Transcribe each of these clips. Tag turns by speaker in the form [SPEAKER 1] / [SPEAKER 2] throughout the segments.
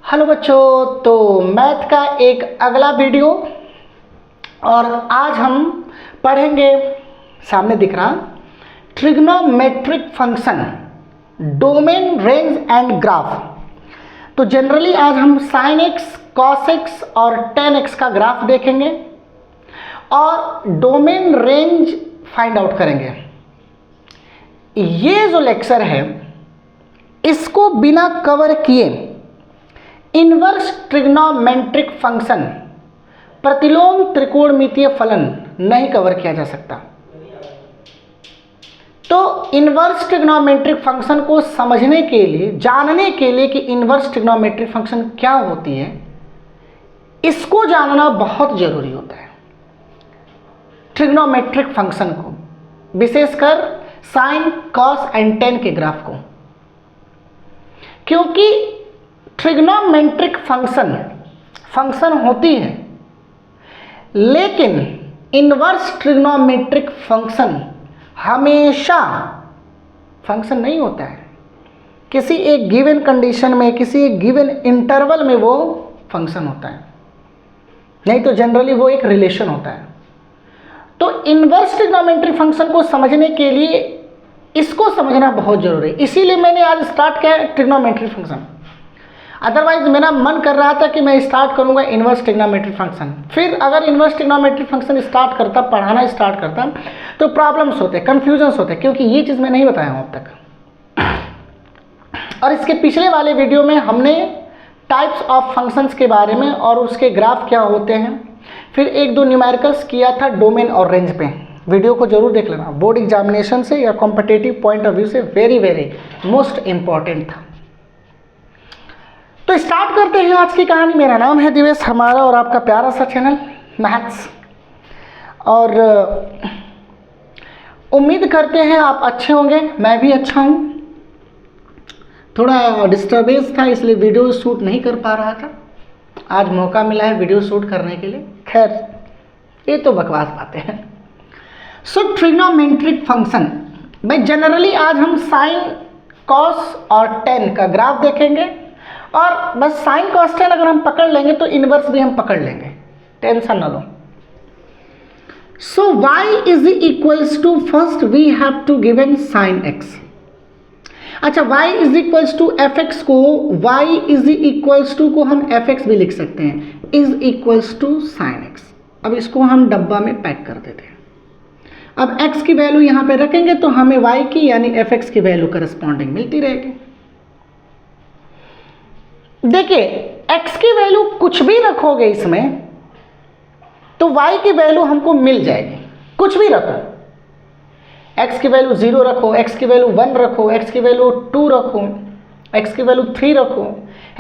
[SPEAKER 1] Hello बच्चों, तो math का एक अगला वीडियो और आज हम पढ़ेंगे, सामने दिख रहा, trigonometric function, domain, range and graph. तो जनरली आज हम साइन एक्स, कॉस एक्स और टेन एक्स का ग्राफ देखेंगे और डोमेन, रेंज फाइंड आउट करेंगे। ये जो लेक्चर है इसको बिना कवर किए इनवर्स ट्रिग्नोमेट्रिक फंक्शन, प्रतिलोम त्रिकोणमितीय फलन नहीं कवर किया जा सकता। तो इनवर्स ट्रिग्नोमेट्रिक फंक्शन को समझने के लिए, जानने के लिए कि इनवर्स ट्रिग्नोमेट्रिक फंक्शन क्या होती है, इसको जानना बहुत जरूरी होता है। ट्रिग्नोमेट्रिक फंक्शन को, विशेषकर साइन, कॉस एंड टेन के ग्राफ को, क्योंकि ट्रिग्नोमेट्रिक फंक्शन होती है, लेकिन इनवर्स ट्रिग्नोमेट्रिक फंक्शन हमेशा फंक्शन नहीं होता है। किसी एक गिवन कंडीशन में, किसी एक गिवन इंटरवल में वो फंक्शन होता है, नहीं तो जनरली वो एक रिलेशन होता है। तो इनवर्स ट्रिग्नोमेट्रिक फंक्शन को समझने के लिए इसको समझना बहुत जरूरी है, इसीलिए मैंने आज स्टार्ट किया ट्रिग्नोमेट्रिक फंक्शन। अदरवाइज मेरा मन कर रहा था कि मैं स्टार्ट करूंगा इनवर्स ट्रिग्नोमेट्रिक फंक्शन, फिर अगर इनवर्स ट्रिग्नोमेट्रिक फंक्शन स्टार्ट करता, पढ़ाना स्टार्ट करता, तो प्रॉब्लम्स होते, कन्फ्यूजन्स होते, क्योंकि ये चीज़ मैं नहीं बताया हूँ अब तक। और इसके पिछले वाले वीडियो में हमने टाइप्स ऑफ फंक्शंस के बारे में और उसके ग्राफ क्या होते हैं, फिर एक दो न्यूमेरिकल्स किया था डोमेन और रेंज पे। वीडियो को जरूर देख लेना, बोर्ड एग्जामिनेशन से या कॉम्पिटिटिव पॉइंट ऑफ व्यू से वेरी वेरी मोस्ट इम्पॉर्टेंट था। तो स्टार्ट करते हैं आज की कहानी। मेरा नाम है दिवेश, हमारा और आपका प्यारा सा चैनल मैथ्स, और उम्मीद करते हैं आप अच्छे होंगे, मैं भी अच्छा हूँ। थोड़ा डिस्टर्बेंस था इसलिए वीडियो शूट नहीं कर पा रहा था, आज मौका मिला है वीडियो शूट करने के लिए। खैर ये तो बकवास बातें हैं। सो ट्रिग्नोमेट्रिक फंक्शन भाई, जनरली आज हम साइन, कॉस और टेन का ग्राफ देखेंगे, और बस साइन, कॉस, टेन अगर हम पकड़ लेंगे तो इनवर्स भी हम पकड़ लेंगे, टेंशन ना लो। So y is equals to, first we have to given sine X. अच्छा, y is equals to F X को, y इज इक्वल्स टू को हम एफ एक्स भी लिख सकते हैं, is equals to sine X. अब इसको हम डब्बा में पैक कर देते हैं। अब x की वैल्यू यहाँ पे रखेंगे तो हमें y की यानी एफ एक्स की वैल्यू करस्पॉन्डिंग मिलती रहेगी। देखिए, x की वैल्यू कुछ भी रखोगे इसमें तो y की वैल्यू हमको मिल जाएगी, कुछ भी रखो। x की वैल्यू 0 रखो, x की वैल्यू 1 रखो, x की वैल्यू 2 रखो, x की वैल्यू 3 रखो,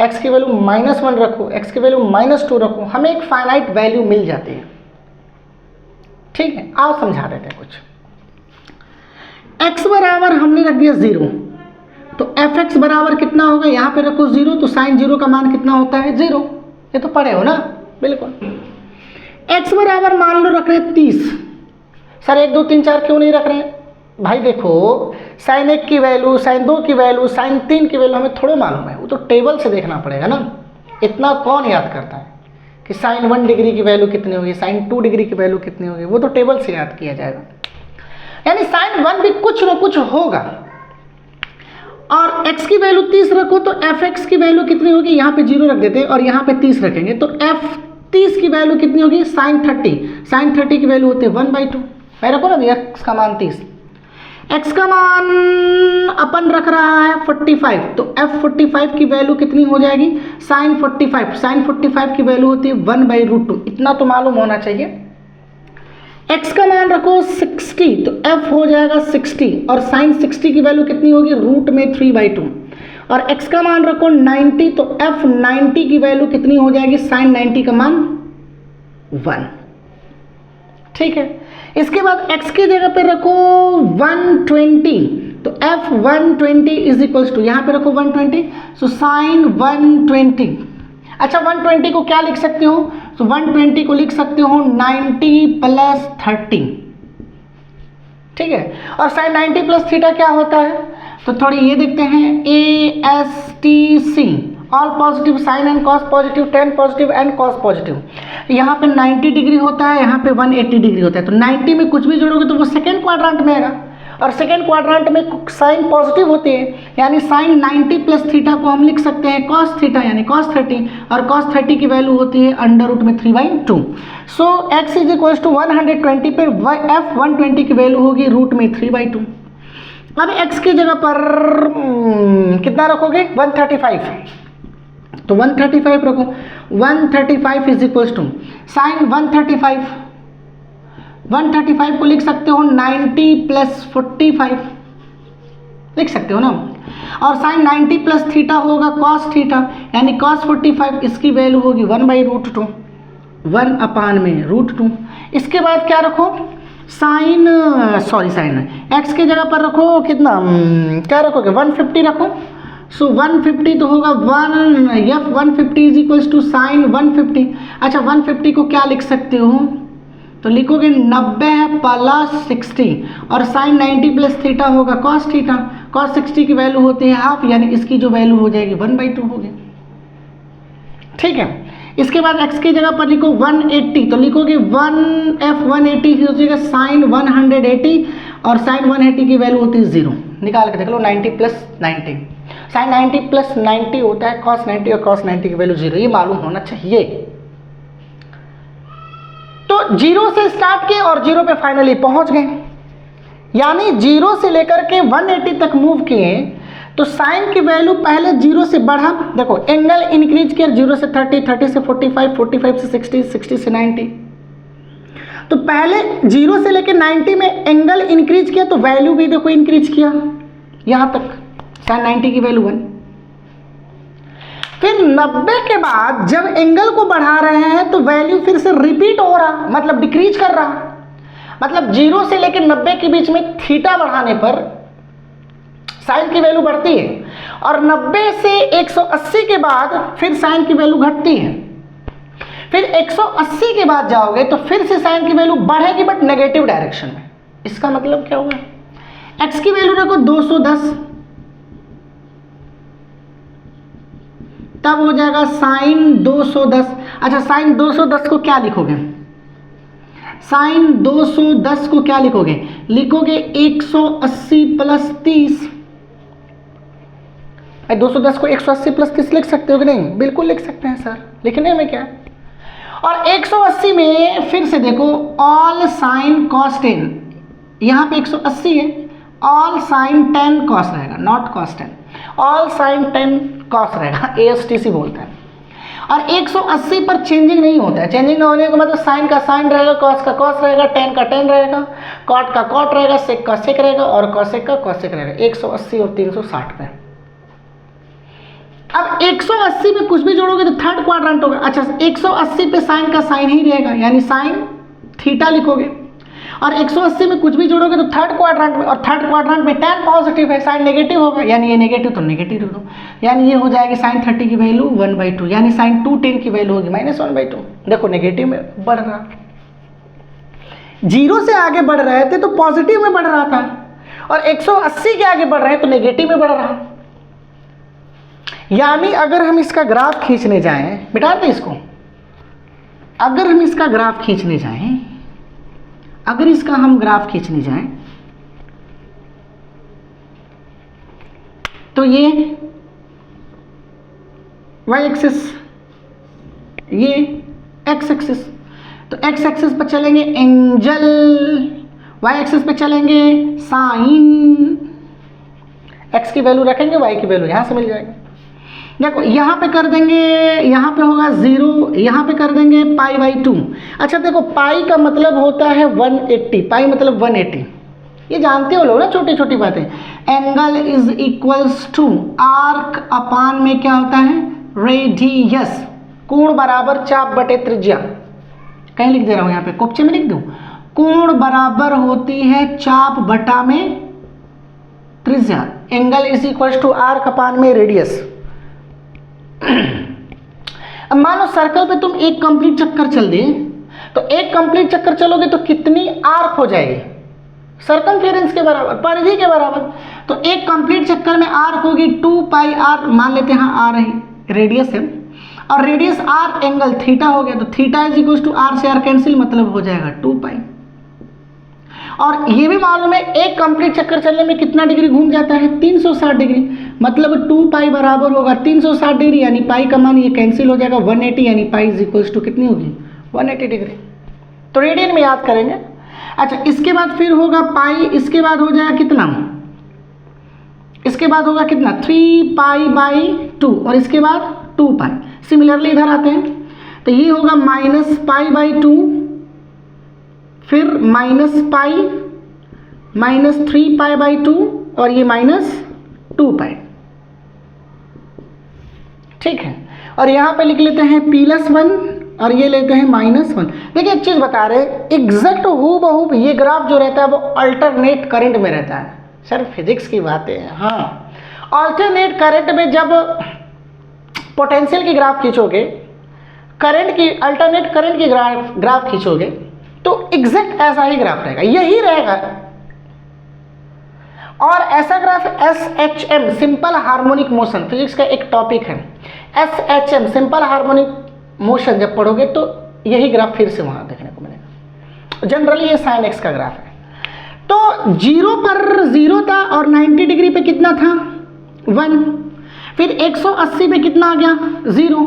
[SPEAKER 1] x की वैल्यू -1 रखो, x की वैल्यू -2 रखो, हमें एक फाइनाइट वैल्यू मिल जाती है। ठीक है, आओ समझा देते हैं कुछ। x बराबर हमने रख दिया 0, तो एफ एक्स बराबर कितना होगा, यहाँ पे रखो 0, तो साइन 0 का मान कितना होता है 0। ये तो पढ़े हो ना, बिल्कुल। x बराबर मान लो रख रहे 30। सर 1 2 3 4 क्यों नहीं रख रहे हैं भाई? देखो, साइन 1 की वैल्यू, साइन 2 की वैल्यू, साइन 3 की वैल्यू हमें थोड़ा मालूम है, वो तो टेबल से देखना पड़ेगा ना। इतना कौन याद करता है कि साइन 1 डिग्री की वैल्यू कितनी होगी, साइन 2 डिग्री की वैल्यू कितनी होगी, वो तो टेबल से याद किया जाएगा। यानी साइन 1 भी कुछ न कुछ होगा। और x की वैल्यू 30 रखो तो एफ एक्स की वैल्यू कितनी होगी, यहाँ पे 0 रख देते हैं और यहाँ पे 30 रखेंगे, तो एफ 30 की वैल्यू कितनी होगी, साइन 30। साइन 30 की वैल्यू होती है 1/2। मैं रखो ना x का मान 30, x का मान अपन रख रहा है 45, तो एफ 45 की वैल्यू कितनी हो जाएगी, साइन 45। साइन 45 की वैल्यू होती है 1/√2, इतना तो मालूम होना चाहिए। x का मान रखो 60, तो f हो जाएगा 60, और साइन 60 की वैल्यू कितनी होगी, रूट में 3/2। और x का मान रखो 90, तो f 90 की वैल्यू कितनी हो जाएगी, साइन 90 का मान 1। ठीक है, इसके बाद x की जगह पे रखो 120, तो f 120 इज इक्वल्स टू, यहाँ पे रखो 120, सो साइन 120। अच्छा, 120 को क्या लिख सकते हो, तो 120 को लिख सकते हो 90 + 30। ठीक है, और साइन 90 + थीटा क्या होता है, तो थोड़ी ये देखते हैं, ASTC, all positive, sine and cos positive, tan positive and cos positive. यहाँ पे 90 डिग्री होता है, यहाँ पे 180 डिग्री होता है, तो 90 में कुछ भी जोड़ोगे तो वो सेकेंड क्वाड्रेंट में आएगा, और सेकेंड क्वाड्रेंट में साइन पॉजिटिव होती है, यानी साइन 90 प्लस थीटा को हम लिख सकते हैं कॉस थीटा यानी कॉस 30, और कॉस 30 की वैल्यू होती है अंडर रूट में 3/2। सो x इज इक्वल टू 120 पर f 120 की वैल्यू होगी रूट में 3/2। अब x की जगह पर कितना रखोगे 135, तो 135 रखो, 135 इज इक्वल टू साइन 135 को लिख सकते हो 90 प्लस 45 लिख सकते हो ना, और साइन 90 प्लस थीटा होगा कॉस थीटा यानी कॉस 45, इसकी वैल्यू होगी 1/√2, 1/√2। इसके बाद क्या रखो साइन x की जगह पर रखो कितना क्या रखोगे 150 रखो, सो 150 तो होगा 150 इज इक्वल्स टू साइन 150। अच्छा 150 को क्या लिख सकते हो, तो लिखोगे 90 प्लस 60, और साइन 90 प्लस थीटा होगा कॉस थीटा, कॉस 60 की वैल्यू होती है हाफ, यानी इसकी जो वैल्यू हो जाएगी 1/2 होगी। ठीक है, इसके बाद x की जगह पर लिखो 180, तो लिखोगे 180 हो जाएगा साइन 180, और साइन 180 की वैल्यू होती है 0, निकाल के देख लो 90 प्लस 90, साइन 90 प्लस 90 होता है कॉस 90, और कॉस 90 की वैल्यू 0, ये मालूम होना चाहिए। तो 0 से स्टार्ट किए और 0 पे फाइनली पहुंच गए, यानी 0 से लेकर के 180 तक मूव किए, तो साइन की वैल्यू पहले 0 से बढ़ा, देखो एंगल इंक्रीज किया 0 से 30, 30 से 45, 45 से 60, 60 से 90, तो पहले 0 से लेकर 90 में एंगल इंक्रीज किया तो वैल्यू भी देखो इंक्रीज किया यहाँ तक, साइन 90 की वैल्यू 1। फिर 90 के बाद जब एंगल को बढ़ा रहे हैं तो वैल्यू फिर से रिपीट हो रहा, मतलब डिक्रीज कर रहा, मतलब 0 से लेकर 90 के बीच में थीटा बढ़ाने पर साइन की वैल्यू बढ़ती है, और 90 से 180 के बाद फिर साइन की वैल्यू घटती है, फिर 180 के बाद जाओगे तो फिर से साइन की वैल्यू बढ़ेगी बट नेगेटिव डायरेक्शन में। इसका मतलब क्या हुआ, x की वैल्यू रखो 210, तब हो जाएगा साइन 210। अच्छा साइन 210 को क्या लिखोगे, साइन 210 को क्या लिखोगे, लिखोगे 180 प्लस 30। 210 को 180 प्लस 30 लिख सकते हो कि नहीं, बिल्कुल लिख सकते हैं सर, लिखने में क्या है। और 180 में फिर से देखो ऑल साइन कॉस 10, यहाँ पे 180 है, ऑल साइन 10 कॉस रहेगा, not cos 10, all sine 10 cos रहेगा, ASTC बोलते हैं। और 180 पर चेंजिंग नहीं होता है, चेंजिंग ना होने का मतलब साइन का साइन रहेगा, कॉस का कॉस रहेगा, टेन का टेन रहेगा, कॉट का कॉट रहेगा, सेक का सेक रहेगा, और कॉसेक का कॉसेक रहेगा। 180 और 360 पे। अब 180 पे कुछ भी जोड़ोगे तो थर्ड क्वाड्रेंट होगा। अच्छा 180 पे साइन का साइन ही रहेगा, यानी साइन थीटा लिखोगे, और 180 में कुछ भी जोड़ोगे तो थर्ड क्वाड्रेंट में, और थर्ड क्वाड्रेंट में टेन पॉजिटिव है, साइन नेगेटिव होगा, यानी ये नेगेटिव तो नेगेटिव लिख दो, यानी ये हो जाएगी साइन 30 की वैल्यू 1/2, यानी साइन 210 की वैल्यू होगी -1/2। देखो नेगेटिव में बढ़ रहा, 0 से आगे बढ़ रहे थे तो पॉजिटिव में बढ़ रहा था, और 180 के आगे बढ़ रहे हैं तो नेगेटिव में बढ़ रहा। यानी अगर हम इसका ग्राफ खींचने जाएं, बिठा दें इसको, अगर हम इसका ग्राफ खींचने जाएं, अगर इसका हम ग्राफ खींचने जाएं तो ये y एक्सिस, ये x एक्सिस, तो x एक्सिस पर चलेंगे एंगल, y एक्सिस पे चलेंगे साइन, x की वैल्यू रखेंगे, y की वैल्यू यहां से मिल जाएगी। देखो यहाँ पे कर देंगे, यहाँ पे होगा 0, यहाँ पे कर देंगे π/2। अच्छा देखो पाई का मतलब होता है 180, पाई मतलब 180, ये जानते हो लोग ना, छोटी छोटी बातें। Angle is equals to arc upon में क्या होता है, रेडियस, कोण बराबर चाप बटे त्रिज्या। कहीं लिख दे रहा हूँ, यहाँ पे कोपचे में लिख दूँ, कोण बराबर होती है चाप बटा में त्रिज्या। Angle is equals to arc upon में रेडियस। अब मान लो सर्कल पे तुम एक कंप्लीट चक्कर चल दिए, तो एक कंप्लीट चक्कर चलोगे तो कितनी आर्क हो जाएगी, सर्कमफेरेंस के बराबर, परिधि के बराबर। तो एक कंप्लीट चक्कर में आर्क होगी 2πr, मान लेते हैं आर है, रेडियस है और रेडियस आर एंगल थीटा हो गया, तो theta is equal to R से आर कैंसिल, मतलब हो जाएगा 2 पाई। और ये भी मालूम है एक कंप्लीट चक्कर चलने में कितना डिग्री घूम जाता है, 360 डिग्री, मतलब 2 पाई बराबर होगा 360 डिग्री, यानी पाई का मान ये कैंसिल हो जाएगा 180, यानी पाई इज इक्वल टू कितनी होगी 180 डिग्री। तो रेडियन में याद करेंगे। अच्छा, इसके बाद फिर होगा पाई, इसके बाद हो जाएगा कितना, इसके बाद होगा कितना 3 पाई बाई 2 और इसके बाद 2 पाई। सिमिलरली इधर आते हैं तो ये होगा माइनस पाई बाई 2, फिर minus pi, minus 3 pi by 2 और ये माइनस 2 पाई। ठीक है, और यहाँ पे लिख लेते हैं +1 और ये लेते हैं -1। देखिए एक चीज़ बता रहे हैं, एग्जैक्ट हूबहू ये ग्राफ जो रहता है वो अल्टरनेट करंट में रहता है। सर फिजिक्स की बातें हैं, हाँ, अल्टरनेट करंट में जब पोटेंशियल की ग्राफ खींचोगे, करंट की अल्टरनेट करंट की ग्राफ खींचोगे तो एग्जैक्ट ऐसा ही ग्राफ रहेगा, यही रहेगा। और ऐसा graph SHM simple harmonic motion, physics का एक टॉपिक है SHM सिंपल हार्मोनिक मोशन, जब पढ़ोगे तो यही ग्राफ फिर से वहां देखने को मिलेगा। जनरली ये sin x का ग्राफ है। तो 0 पर 0 था और 90 डिग्री पे कितना था 1, फिर 180 पे कितना आ गया 0,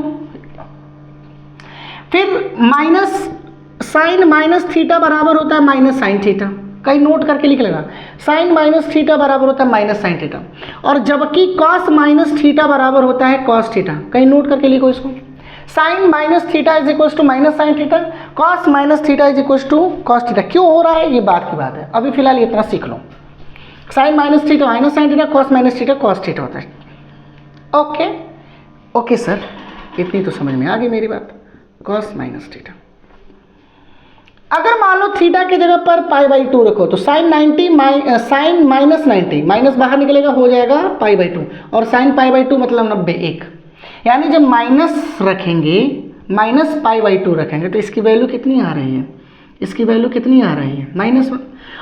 [SPEAKER 1] फिर माइनस साइन माइनस थीटा बराबर होता है माइनस साइन थीटा, कहीं नोट करके लिख लेना, साइन माइनस थीटा बराबर होता है माइनस साइन थीटा, और जबकि कॉस माइनस थीटा बराबर होता है कॉस थीटा, कहीं नोट करके लिखो इसको। Sine minus theta is equal to minus sine theta, cos minus theta is equal to cos theta. क्यों हो रहा है ये बात की बात है, अभी फिलहाल इतना सीख लो। Sine minus theta minus sine theta, cos minus theta cos theta होता है। ओके ओके सर, इतनी तो समझ में आ गई मेरी बात। कॉस माइनस थीटा, अगर मान लो थीटा की जगह पर पाई बाई 2 रखो तो साइन 90 साइन माइनस 90, माइनस बाहर निकलेगा हो जाएगा पाई बाई 2, और साइन पाई बाई 2 मतलब 90 1, यानी जब माइनस रखेंगे माइनस पाई बाई 2 रखेंगे तो इसकी वैल्यू कितनी आ रही है, इसकी वैल्यू कितनी आ रही है -1,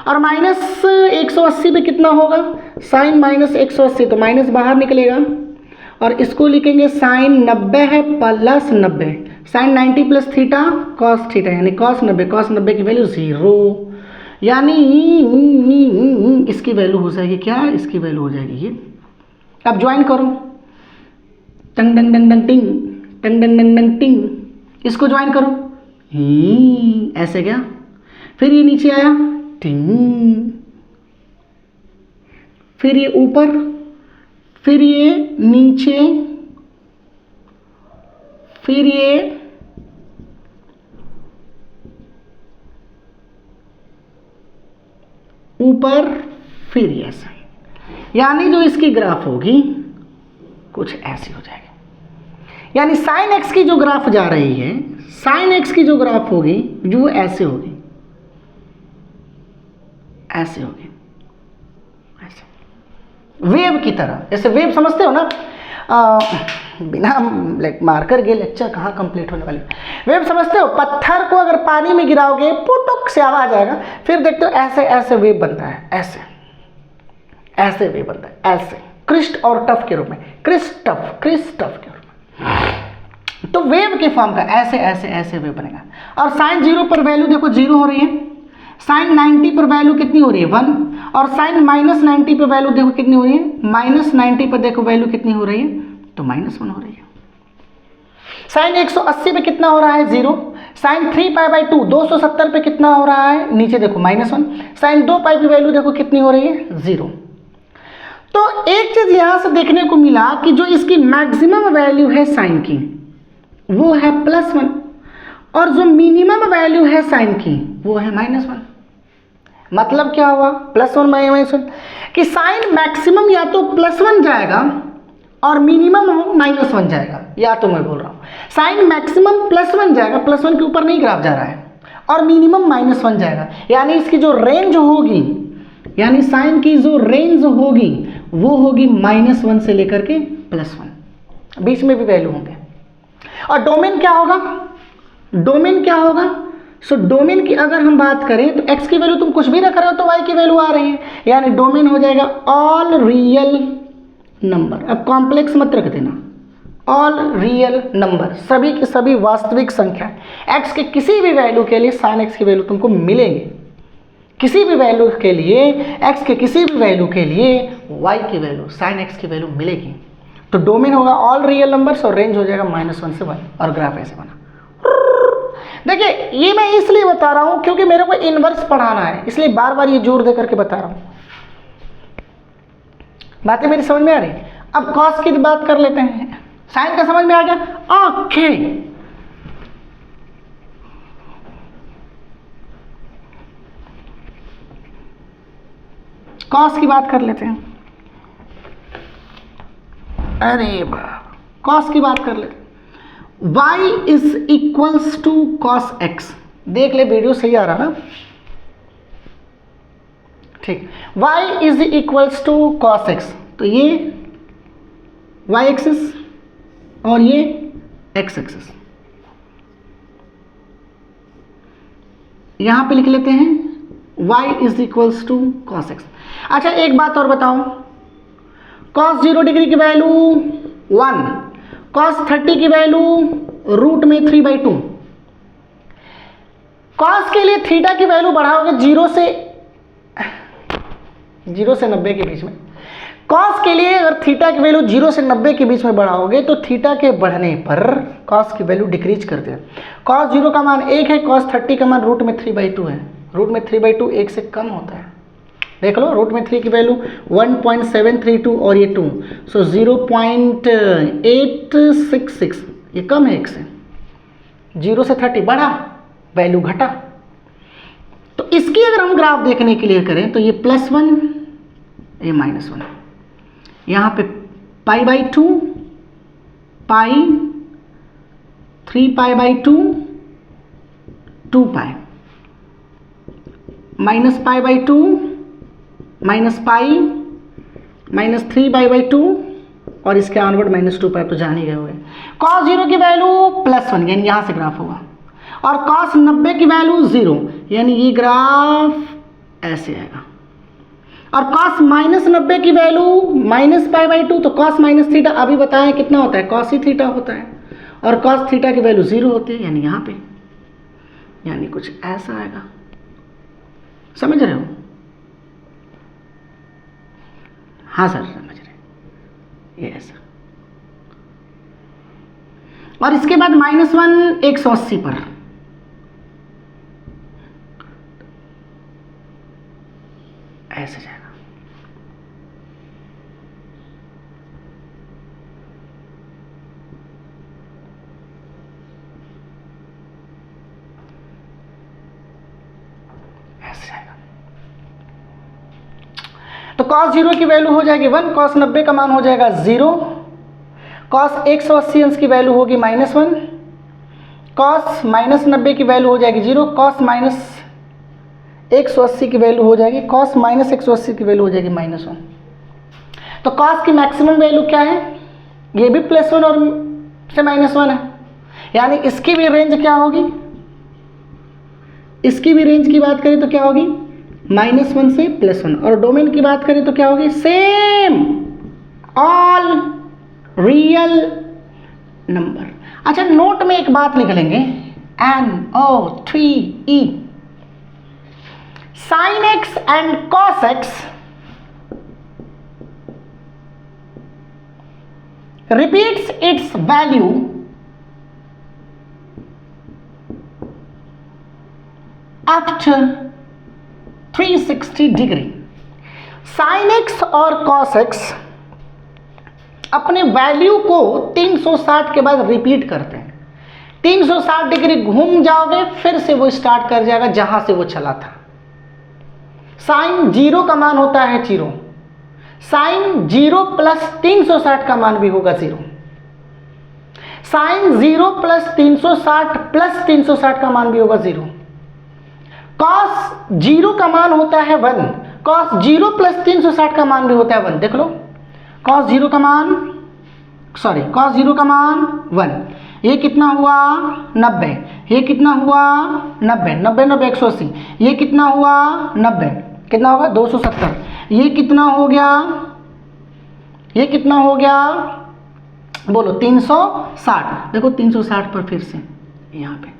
[SPEAKER 1] और माइनस 180 पे कितना होगा साइन माइनस 180, तो माइनस बाहर निकलेगा और इसको लिखेंगे साइन 90 है plus 90, sine 90 plus theta cos theta, यानी कॉस 90 की वैल्यू 0, यानी इसकी वैल्यू हो जाएगी क्या, इसकी वैल्यू हो जाएगी ये। अब ज्वाइन करो, टंग डंग डंग डंग टिंग, टंग डंग डंग डंग टिंग, इसको ज्वाइन करो ऐसे क्या, फिर ये नीचे आया टिंग, फिर ये ऊपर, फिर ये नीचे, फिर ये ऊपर, फिर ये ऐसा, यानी जो इसकी ग्राफ होगी कुछ ऐसी हो जाएगी। यानी साइन एक्स की जो ग्राफ जा रही है, साइन एक्स की जो ग्राफ होगी जो ऐसे होगी, ऐसे होगी, ऐसे वेव की तरह। जैसे वेव समझते हो ना, बिना मार्कर के लेक्चर कहाँ कंप्लीट होने वाली। वेव समझते हो, पत्थर को अगर पानी में गिराओगे पुटुक से आवाज आएगा, फिर देखते हो ऐसे ऐसे वेव बनता है, ऐसे ऐसे वेव बनता है, ऐसे क्रिस्ट और टफ के रूप में, क्रिस्ट टफ के रूप में। तो वेव के फॉर्म का ऐसे ऐसे ऐसे वेव बनेगा। और साइन 0 पर वैल्यू देखो 0 हो रही है, साइन 90 पर वैल्यू कितनी हो रही है 1, और साइन माइनस 90 पर वैल्यू देखो कितनी हो रही है, माइनस 90 पर देखो वैल्यू कितनी हो रही है, तो -1 हो रही है। साइन 180 पे कितना हो रहा है 0, साइन 3 पाई बाई 2 270 पे कितना हो रहा है, नीचे देखो -1, साइन 2 पाई की वैल्यू देखो कितनी हो रही है 0। तो एक चीज यहां से देखने को मिला कि जो इसकी मैक्सिमम वैल्यू है साइन की वो है +1, और जो मिनिमम वैल्यू है साइन की वो है -1। मतलब क्या हुआ, +1 -1, कि साइन मैक्सिमम या तो +1 जाएगा और मिनिमम -1 जाएगा, या तो मैं बोल रहा हूँ साइन मैक्सिमम +1 जाएगा, +1 के ऊपर नहीं ग्राफ जा रहा है, और मिनिमम -1 जाएगा। यानी इसकी जो रेंज होगी, यानी साइन की जो रेंज होगी वो होगी -1 से लेकर के +1, बीच में भी वैल्यू होंगे। और डोमेन क्या होगा, डोमेन क्या होगा, सो डोमेन की अगर हम बात करें तो x की वैल्यू तुम कुछ भी रख रहे हो तो y की वैल्यू आ रही है, यानी डोमेन हो जाएगा ऑल रियल नंबर। अब कॉम्प्लेक्स मत रख देना, ऑल रियल नंबर, सभी की सभी वास्तविक संख्या, x के किसी भी वैल्यू के लिए sin x की वैल्यू तुमको मिलेंगे, किसी भी वैल्यू के लिए x के किसी भी वैल्यू के लिए y की वैल्यू sin x की वैल्यू मिलेगी। तो डोमेन होगा ऑल रियल नंबर्स और रेंज हो जाएगा -1 से 1 और ग्राफ ऐसे बना। देखिए ये मैं इसलिए बता रहा हूं क्योंकि मेरे को इनवर्स पढ़ाना है, इसलिए बार बार ये जोर दे करके बता रहा हूं। बातें मेरी समझ में आ रही? अब कॉस की बात कर लेते हैं। साइन का समझ में आ गया? ओके। कॉस की बात कर लेते हैं। अरे बाप, कॉस की बात कर लेते हैं। y is equals to cos x। देख ले वीडियो सही आ रहा ना? ठीक, y is equals to cos x, तो ये y एक्सिस और ये x एक्सिस, यहां पे लिख लेते हैं y is equals to cos x। अच्छा एक बात और बताओ, कॉस 0 डिग्री की वैल्यू 1, कॉस 30 की वैल्यू रूट में 3/2। कॉस के लिए थीटा की वैल्यू बढ़ाओगे 0 से 90 के बीच में। कॉस के लिए अगर थीटा की वैल्यू 0 से 90 के बीच में बढ़ाओगे तो थीटा के बढ़ने पर कॉस की वैल्यू डिक्रीज करते हैं। कॉस 0 का मान 1 है, कॉस 30 का मान रूट में 3/2 है। रूट में 3/2 1 से कम होता है, देख लो। रूट में 3 की वैल्यू 1.732 और ये 2, सो 0.866, ये कम है 1 से। 0 से 30 बढ़ा, वैल्यू घटा। तो इसकी अगर हम ग्राफ देखने के लिए करें तो ये +1, ये -1, यहाँ पे π/2, पाई, 3π/2, 2π, -π/2, -π, -3π/2 और इसके ऑनवर्ड -2π, तो जान ही गए हुए। cos 0 की वैल्यू +1 यानी यहाँ से ग्राफ होगा, और cos 90 की वैल्यू 0 यानी ये ग्राफ ऐसे आएगा। और cos -90 की वैल्यू -π/2, तो cos -θ अभी बताएं कितना होता है, cos ही थीटा होता है, और cos थीटा की वैल्यू 0 होती है यानी यहाँ पे, यानी कुछ ऐसा आएगा। समझ रहे हो? हाँ सर समझ रहे, ये ऐसा। और इसके बाद -1 180 पर, ऐसे जाएगा। ऐसे जाएगा। तो cos 0 की वैल्यू हो जाएगी 1, cos 90 का मान हो जाएगा 0, cos 180 अंश की वैल्यू होगी -1, cos -90 की वैल्यू हो जाएगी 0, cos -180 की वैल्यू हो जाएगी, cos -180 की वैल्यू हो जाएगी -1। तो cos की मैक्सिमम वैल्यू क्या है? ये भी +1 और से -1 है, यानी इसकी भी रेंज क्या होगी? इसकी भी रेंज की बात करें तो क्या होगी? -1 से +1। और डोमेन की बात करें तो क्या होगी? Same, all real number. अच्छा नोट में एक बात लिख लेंगे, NO3E, sin x and cos x repeats its value after 360 degree. sin x और cos x अपने वैल्यू को 360 के बाद रिपीट करते हैं। 360 डिग्री घूम जाओगे फिर से वो स्टार्ट कर जाएगा जहां से वो चला था। साइन 0 का मान होता है 0, साइन 0 प्लस 360 का मान भी होगा 0, साइन 0 प्लस 360 प्लस 360 का मान भी होगा 0। cos 0 का मान होता है 1, cos 0 प्लस 360 का मान भी होता है 1। देख लो, cos 0 का मान 1, ये कितना हुआ 90, ये कितना हुआ 90, 90 90 180, ये कितना हुआ 90, कितना होगा 270, ये कितना हो गया, ये कितना हो गया बोलो 360, देखो 360 पर फिर से यहाँ पे,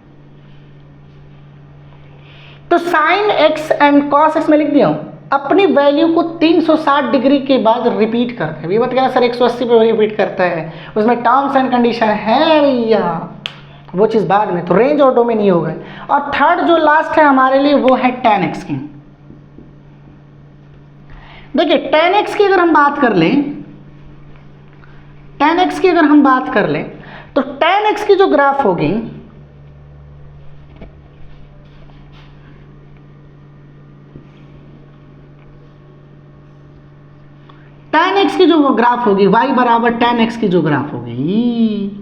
[SPEAKER 1] तो sine x and cos x में लिख दिया हूँ, अपनी वैल्यू को 360 डिग्री के बाद रिपीट करते हैं। ये मत कहना सर 180 पे रिपीट करता है, उसमें टर्म्स एंड कंडीशन है भैया, वो चीज़ बाद में, तो रेंज और डोमेन ही होगा। और थर्ड जो लास्ट है हमारे लिए वो है tan x की। देखिए tan x की अगर हम बात कर लें, tan x की अगर हम बात कर लें तो tan x की जो ग्राफ होगी tan x की जो ग्राफ होगी, y बराबर tan x की जो ग्राफ होगी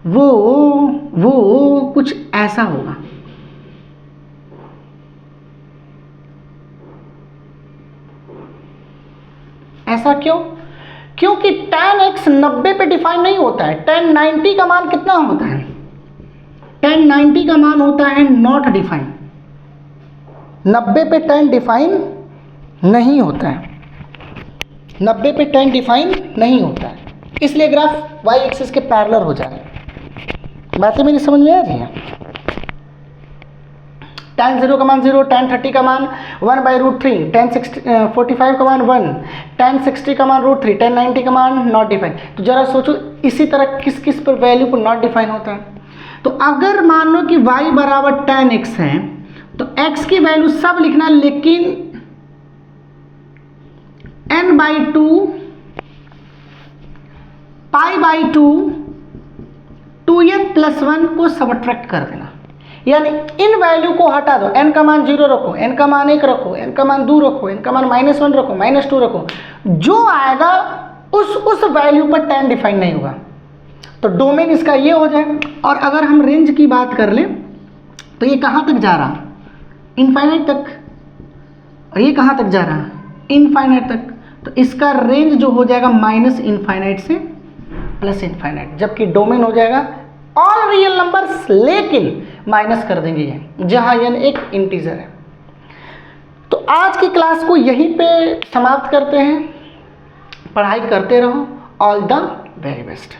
[SPEAKER 1] वो कुछ ऐसा होगा। ऐसा क्यों? क्योंकि tan x 90 पे डिफाइन नहीं होता है। tan 90 का मान कितना होता है? tan 90 का मान होता है नॉट डिफाइन। 90 पे tan डिफाइन नहीं होता है, 90 पे tan डिफाइन नहीं होता है, इसलिए ग्राफ y एक्सिस के पैरेलल हो जा रहा है। बातें मेरी समझ में आ रही है? tan 0 का मान 0, tan 30 का मान 1/√3, tan 45 का मान 1, tan 60 का मान √3, tan 90 का मान नॉट डिफाइन। तो जरा सोचो इसी तरह किस किस पर वैल्यू पर नॉट डिफाइन होता है। तो अगर मान लो कि y बराबर tan x है तो x की वैल्यू सब लिखना, लेकिन n/2 π/2 2n + 1 को सबट्रैक्ट कर देना, यानी इन वैल्यू को हटा दो। n का मान 0 रखो, n का मान 1 रखो, n का मान 2 रखो, n का मान -1 रखो, -2 रखो, जो आएगा उस वैल्यू पर tan डिफाइन नहीं होगा। तो डोमेन इसका ये हो जाए। और अगर हम रेंज की बात कर लें तो ये कहाँ तक जा रहा? इनफाइनाइट तक। और ये कहाँ तक जा रहा? इनफाइनाइट तक। तो इसका रेंज जो हो जाएगा -इनफाइनाइट से +इनफाइनाइट, जबकि डोमेन हो जाएगा ऑल रियल नंबर्स, लेकिन माइनस कर देंगे ये, जहां n एक इंटीजर है। तो आज की क्लास को यहीं पे समाप्त करते हैं। पढ़ाई करते रहो। All the very best.